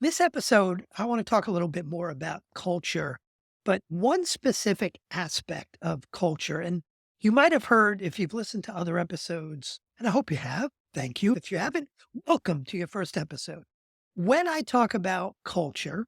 This episode, I want to talk a little bit more about culture, but one specific aspect of culture. And you might have heard if you've listened to other episodes, and I hope you have. Thank you. If you haven't, welcome to your first episode. When I talk about culture,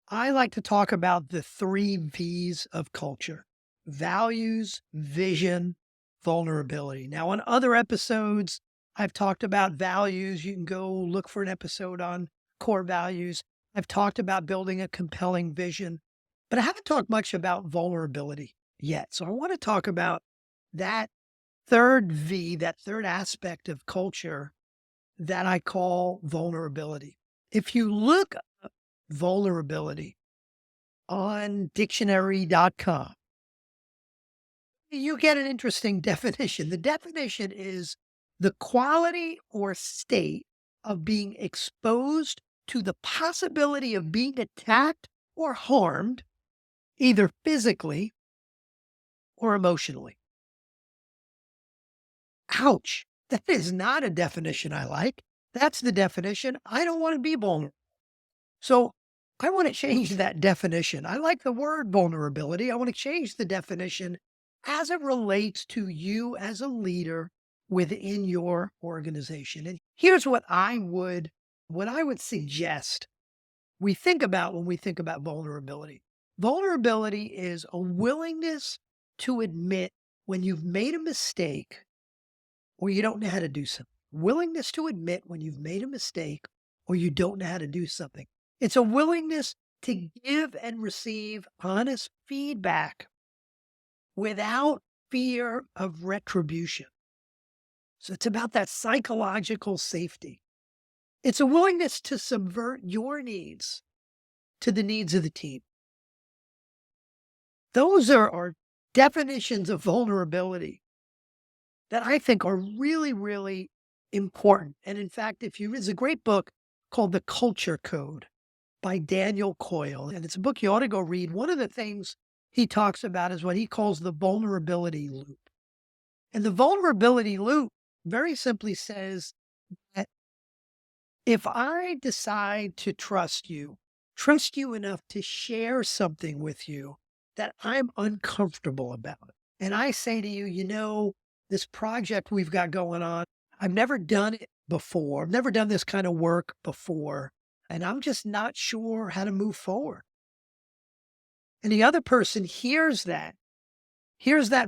I like to talk about the three V's of culture: values, vision, vulnerability. Now, on other episodes, I've talked about values. You can go look for an episode on core values. I've talked about building a compelling vision, but I haven't talked much about vulnerability yet. So I want to talk about that third V, that third aspect of culture that I call vulnerability. If you look up vulnerability on dictionary.com, you get an interesting definition. The definition is the quality or state of being exposed to the possibility of being attacked or harmed, either physically or emotionally. Ouch. That is not a definition I like. That's the definition. I don't want to be vulnerable. So I want to change that definition. I like the word vulnerability. I want to change the definition as it relates to you as a leader within your organization. And here's what I would suggest we think about when we think about vulnerability. Vulnerability is a willingness to admit when you've made a mistake or you don't know how to do something. Willingness to admit when you've made a mistake or you don't know how to do something. It's a willingness to give and receive honest feedback without fear of retribution. So it's about that psychological safety. It's a willingness to subvert your needs to the needs of the team. Those are definitions of vulnerability that I think are really, really important. And in fact, there's a great book called The Culture Code by Daniel Coyle, and it's a book you ought to go read. One of the things he talks about is what he calls the vulnerability loop. And the vulnerability loop very simply says that if I decide to trust you enough to share something with you that I'm uncomfortable about, and I say to you, this project we've got going on, I've never done it before. I've never done this kind of work before, and I'm just not sure how to move forward. And the other person hears that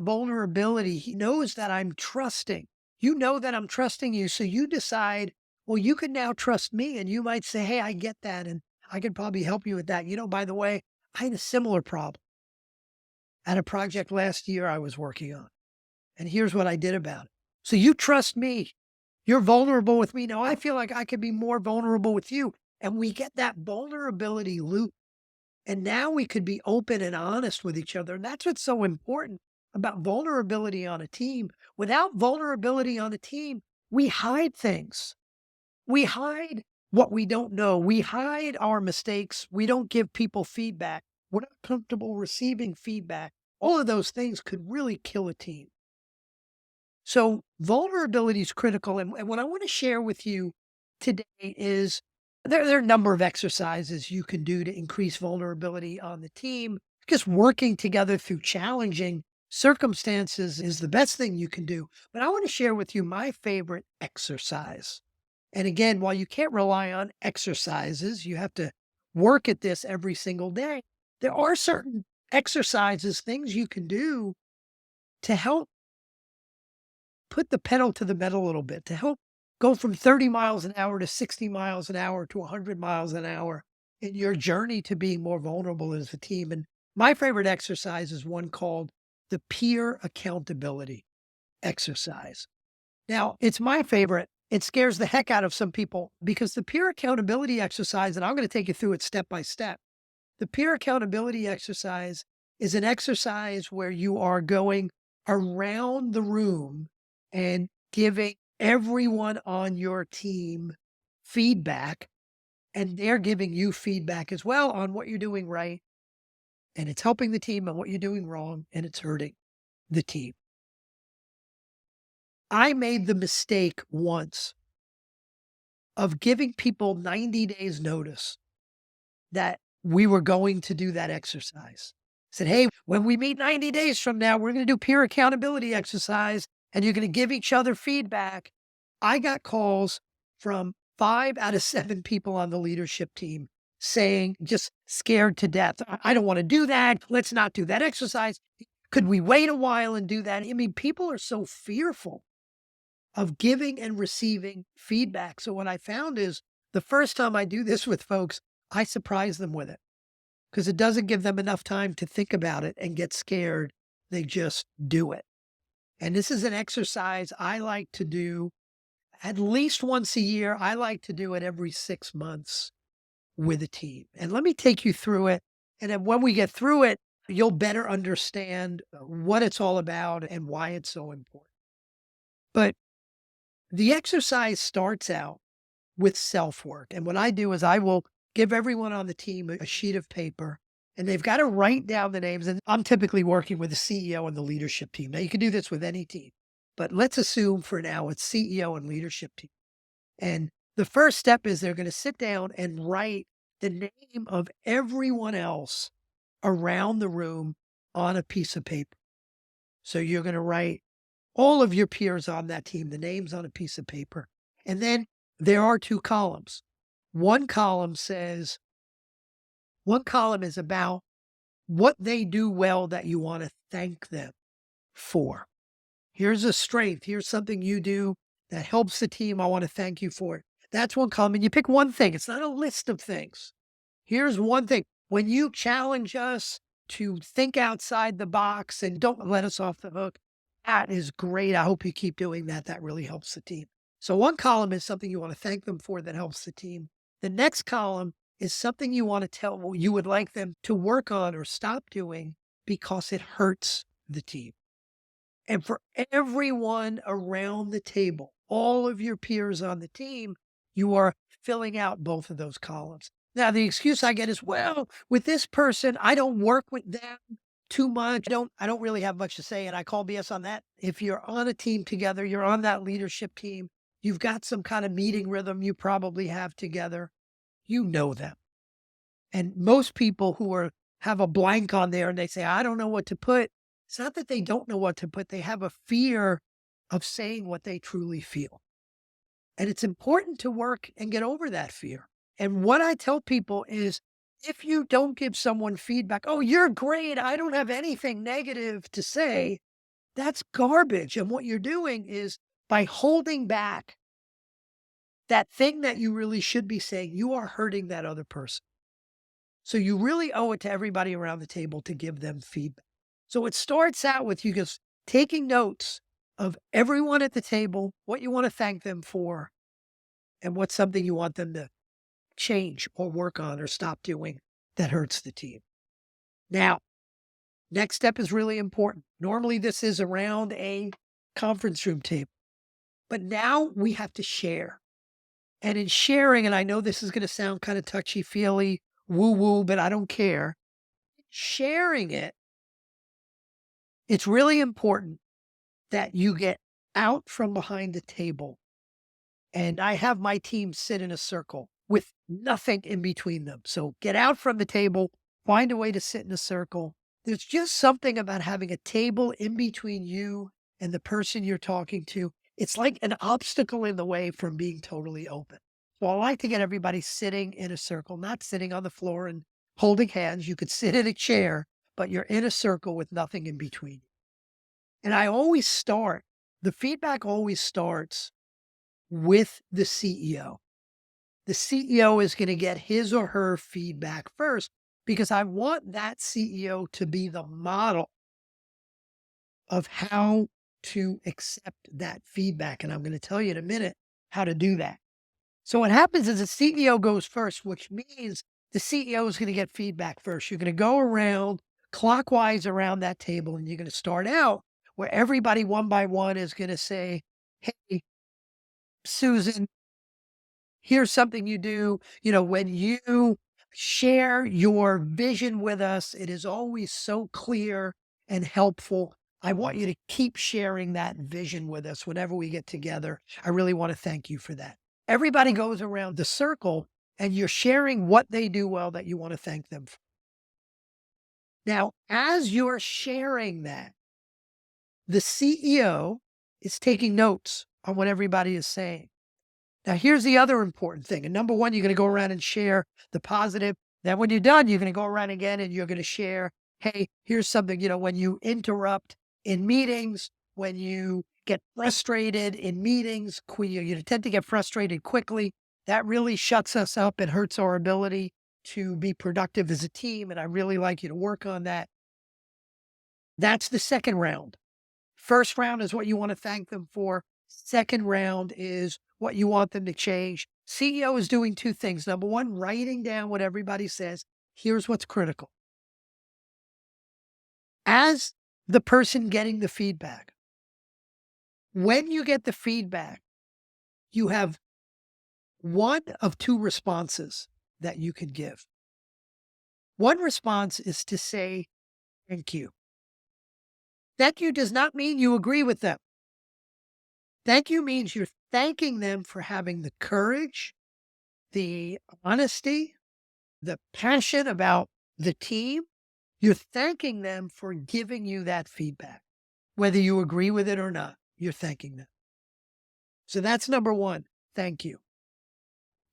vulnerability. He knows that I'm trusting. You know that I'm trusting you. So you decide, well, you can now trust me. And you might say, hey, I get that. And I could probably help you with that. By the way, I had a similar problem at a project last year I was working on. And here's what I did about it. So you trust me. You're vulnerable with me. Now I feel like I could be more vulnerable with you. And we get that vulnerability loop. And now we could be open and honest with each other. And that's what's so important about vulnerability on a team. Without vulnerability on a team, we hide things. We hide what we don't know. We hide our mistakes. We don't give people feedback. We're not comfortable receiving feedback. All of those things could really kill a team. So vulnerability is critical. And what I want to share with you today is there are a number of exercises you can do to increase vulnerability on the team. Just working together through challenging circumstances is the best thing you can do. But I want to share with you my favorite exercise. And again, while you can't rely on exercises, you have to work at this every single day. There are certain exercises, things you can do to help put the pedal to the metal a little bit, to help go from 30 miles an hour to 60 miles an hour to 100 miles an hour in your journey to being more vulnerable as a team. And my favorite exercise is one called the peer accountability exercise. Now, it's my favorite. It scares the heck out of some people because the peer accountability exercise, and I'm going to take you through it step by step. The peer accountability exercise is an exercise where you are going around the room and giving everyone on your team feedback, and they're giving you feedback as well on what you're doing right. And it's helping the team on what you're doing wrong, and it's hurting the team. I made the mistake once of giving people 90 days notice that we were going to do that exercise. Said, hey, when we meet 90 days from now, we're going to do peer accountability exercise and you're going to give each other feedback. I got calls from 5 out of 7 people on the leadership team saying, just scared to death. I don't want to do that. Let's not do that exercise. Could we wait a while and do that? I mean, people are so fearful of giving and receiving feedback. So what I found is the first time I do this with folks, I surprise them with it because it doesn't give them enough time to think about it and get scared. They just do it. And this is an exercise I like to do at least once a year. I like to do it every 6 months with a team. And let me take you through it. And then when we get through it, you'll better understand what it's all about and why it's so important. But the exercise starts out with self-work. And what I do is I will give everyone on the team a sheet of paper and they've got to write down the names. And I'm typically working with the CEO and the leadership team. Now you can do this with any team, but let's assume for now it's CEO and leadership team. And the first step is they're going to sit down and write the name of everyone else around the room on a piece of paper. So you're going to write all of your peers on that team, the names on a piece of paper. And then there are 2 columns. One column is about what they do well that you want to thank them for. Here's a strength. Here's something you do that helps the team. I want to thank you for it. That's one column. And you pick one thing. It's not a list of things. Here's one thing. When you challenge us to think outside the box and don't let us off the hook, that is great. I hope you keep doing that. That really helps the team. So one column is something you want to thank them for that helps the team. The next column is something you want to tell you would like them to work on or stop doing because it hurts the team. And for everyone around the table, all of your peers on the team, you are filling out both of those columns. Now, the excuse I get is, well, with this person, I don't work with them too much. I don't really have much to say. And I call BS on that. If you're on a team together, you're on that leadership team, you've got some kind of meeting rhythm you probably have together, you know them. And most people who have a blank on there and they say, I don't know what to put. It's not that they don't know what to put. They have a fear of saying what they truly feel. And it's important to work and get over that fear. And what I tell people is, if you don't give someone feedback, oh, you're great, I don't have anything negative to say, that's garbage. And what you're doing is by holding back that thing that you really should be saying, you are hurting that other person. So you really owe it to everybody around the table to give them feedback. So it starts out with you just taking notes of everyone at the table, what you want to thank them for, and what's something you want them to change or work on or stop doing that hurts the team. Now, next step is really important. Normally this is around a conference room table, but now we have to share. And in sharing, and I know this is going to sound kind of touchy-feely, woo-woo, but I don't care. Sharing it, it's really important that you get out from behind the table. And I have my team sit in a circle with nothing in between them. So get out from the table, find a way to sit in a circle. There's just something about having a table in between you and the person you're talking to. It's like an obstacle in the way from being totally open. So I like to get everybody sitting in a circle, not sitting on the floor and holding hands. You could sit in a chair, but you're in a circle with nothing in between. And the feedback always starts with the CEO. The CEO is going to get his or her feedback first because I want that CEO to be the model of how to accept that feedback. And I'm going to tell you in a minute how to do that. So what happens is the CEO goes first, which means the CEO is going to get feedback first. You're going to go around clockwise around that table and you're going to start out where everybody one by one is going to say, hey, Susan, here's something you do. When you share your vision with us, it is always so clear and helpful. I want you to keep sharing that vision with us whenever we get together. I really want to thank you for that. Everybody goes around the circle and you're sharing what they do well that you want to thank them for. Now, as you're sharing that, the CEO is taking notes on what everybody is saying. Now, here's the other important thing. And number one, you're going to go around and share the positive. Then when you're done, you're going to go around again and you're going to share, hey, here's something, when you interrupt in meetings, when you get frustrated in meetings, you tend to get frustrated quickly. That really shuts us up. It hurts our ability to be productive as a team. And I really like you to work on that. That's the second round. First round is what you want to thank them for. Second round is what you want them to change. CEO is doing two things. Number one, writing down what everybody says. Here's what's critical. As the person getting the feedback, when you get the feedback, you have one of two responses that you can give. One response is to say, thank you. Thank you does not mean you agree with them. Thank you means you're thanking them for having the courage, the honesty, the passion about the team. You're thanking them for giving you that feedback. Whether you agree with it or not, you're thanking them. So that's number one. Thank you.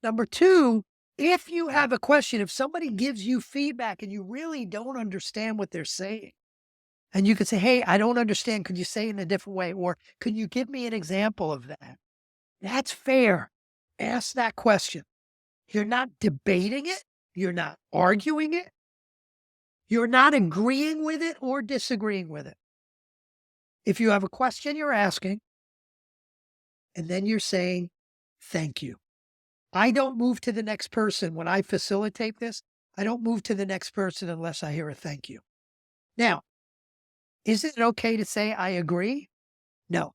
Number two, if you have a question, if somebody gives you feedback and you really don't understand what they're saying, and you could say, hey, I don't understand. Could you say it in a different way? Or could you give me an example of that? That's fair. Ask that question. You're not debating it. You're not arguing it. You're not agreeing with it or disagreeing with it. If you have a question, you're asking, and then you're saying, thank you. I don't move to the next person when I facilitate this. I don't move to the next person unless I hear a thank you. Now, is it okay to say I agree? No.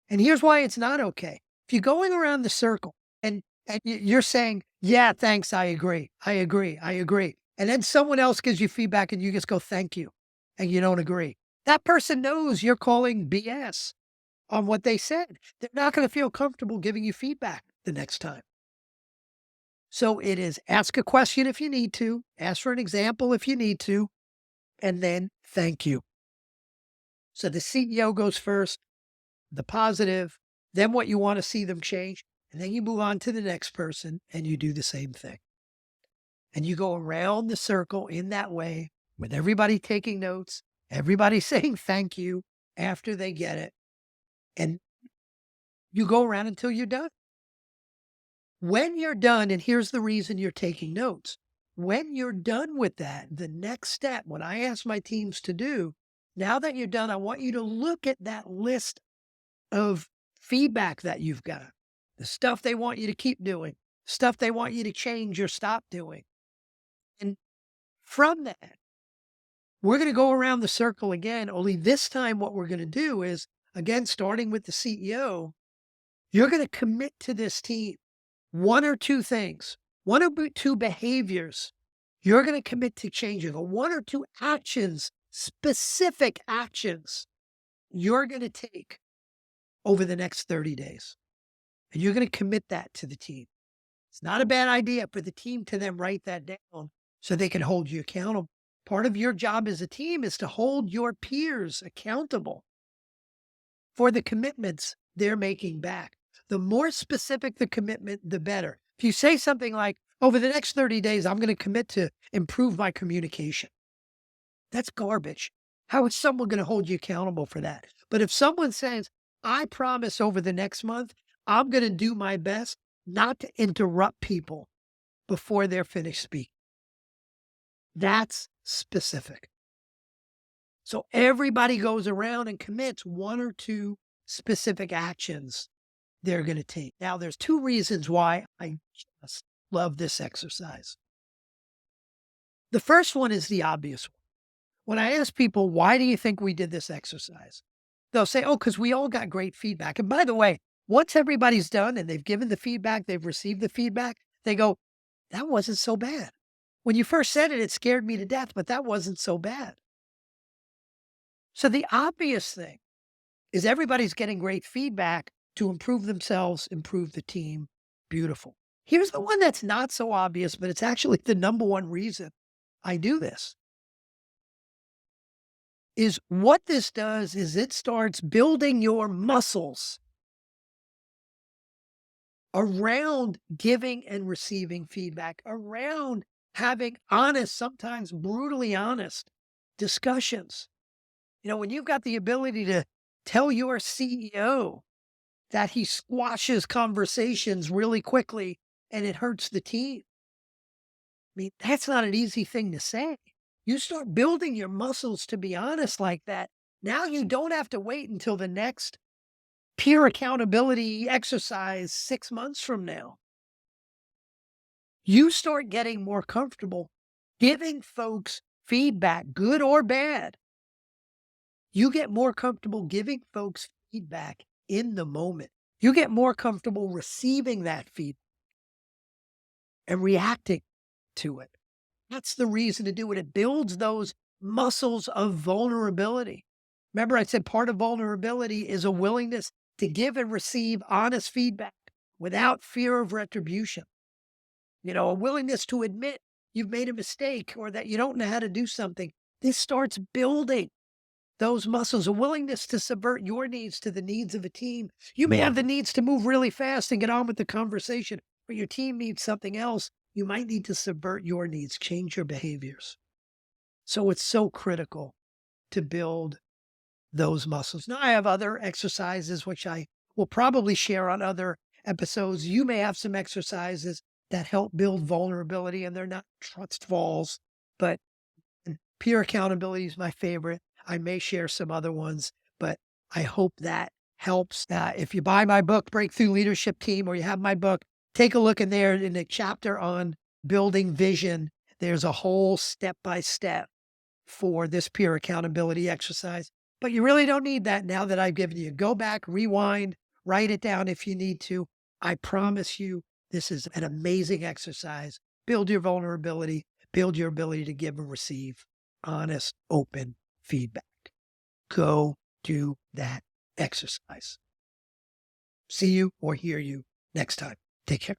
And here's why it's not okay. If you're going around the circle and you're saying, yeah, thanks, I agree, I agree, I agree. And then someone else gives you feedback and you just go, thank you, and you don't agree. That person knows you're calling BS on what they said. They're not going to feel comfortable giving you feedback the next time. So it is ask a question if you need to, ask for an example if you need to, and then thank you. So the CEO goes first, the positive, then what you want to see them change, and then you move on to the next person and you do the same thing. And you go around the circle in that way with everybody taking notes, everybody saying thank you after they get it. And you go around until you're done. When you're done, and here's the reason you're taking notes. When you're done with that, the next step, what I ask my teams to do, now that you're done, I want you to look at that list of feedback that you've got, the stuff they want you to keep doing, stuff they want you to change or stop doing. And from that, we're going to go around the circle again, only this time what we're going to do is, again, starting with the CEO, you're going to commit to this team one or two things, one or two behaviors you're going to commit to changing, or one or two actions, specific actions you're going to take over the next 30 days. And you're going to commit that to the team. It's not a bad idea for the team to then write that down so they can hold you accountable. Part of your job as a team is to hold your peers accountable for the commitments they're making back. The more specific the commitment, the better. If you say something like, over the next 30 days, I'm going to commit to improve my communication. That's garbage. How is someone going to hold you accountable for that? But if someone says, I promise over the next month, I'm going to do my best not to interrupt people before they're finished speaking. That's specific. So everybody goes around and commits one or two specific actions they're going to take. Now, there's two reasons why I just love this exercise. The first one is the obvious one. When I ask people, why do you think we did this exercise? They'll say, oh, because we all got great feedback. And by the way, once everybody's done and they've given the feedback, they've received the feedback, they go, that wasn't so bad. When you first said it, it scared me to death, but that wasn't so bad. So the obvious thing is everybody's getting great feedback to improve themselves, improve the team, Beautiful. Here's the one that's not so obvious, but it's actually the number one reason I do this is what this does is it starts building your muscles around giving and receiving feedback, around having honest, sometimes brutally honest discussions. When you've got the ability to tell your CEO that he squashes conversations really quickly and it hurts the team. I mean, that's not an easy thing to say. You start building your muscles to be honest like that. Now you don't have to wait until the next peer accountability exercise 6 months from now. You start getting more comfortable giving folks feedback, good or bad. You get more comfortable giving folks feedback in the moment. You get more comfortable receiving that feedback and reacting to it. That's the reason to do it. It builds those muscles of vulnerability. Remember, I said part of vulnerability is a willingness to give and receive honest feedback without fear of retribution. A willingness to admit you've made a mistake or that you don't know how to do something. This starts building those muscles, a willingness to subvert your needs to the needs of a team. You may have the needs to move really fast and get on with the conversation, but your team needs something else. You might need to subvert your needs, change your behaviors. So it's so critical to build those muscles. Now, I have other exercises, which I will probably share on other episodes. You may have some exercises that help build vulnerability, and they're not trust falls, but peer accountability is my favorite. I may share some other ones, but I hope that helps. If you buy my book, Breakthrough Leadership Team, or you have my book, take a look in there in the chapter on building vision. There's a whole step-by-step for this peer accountability exercise. But you really don't need that now that I've given you. Go back, rewind, write it down if you need to. I promise you, this is an amazing exercise. Build your vulnerability, build your ability to give and receive honest, open feedback. Go do that exercise. See you or hear you next time. Take care.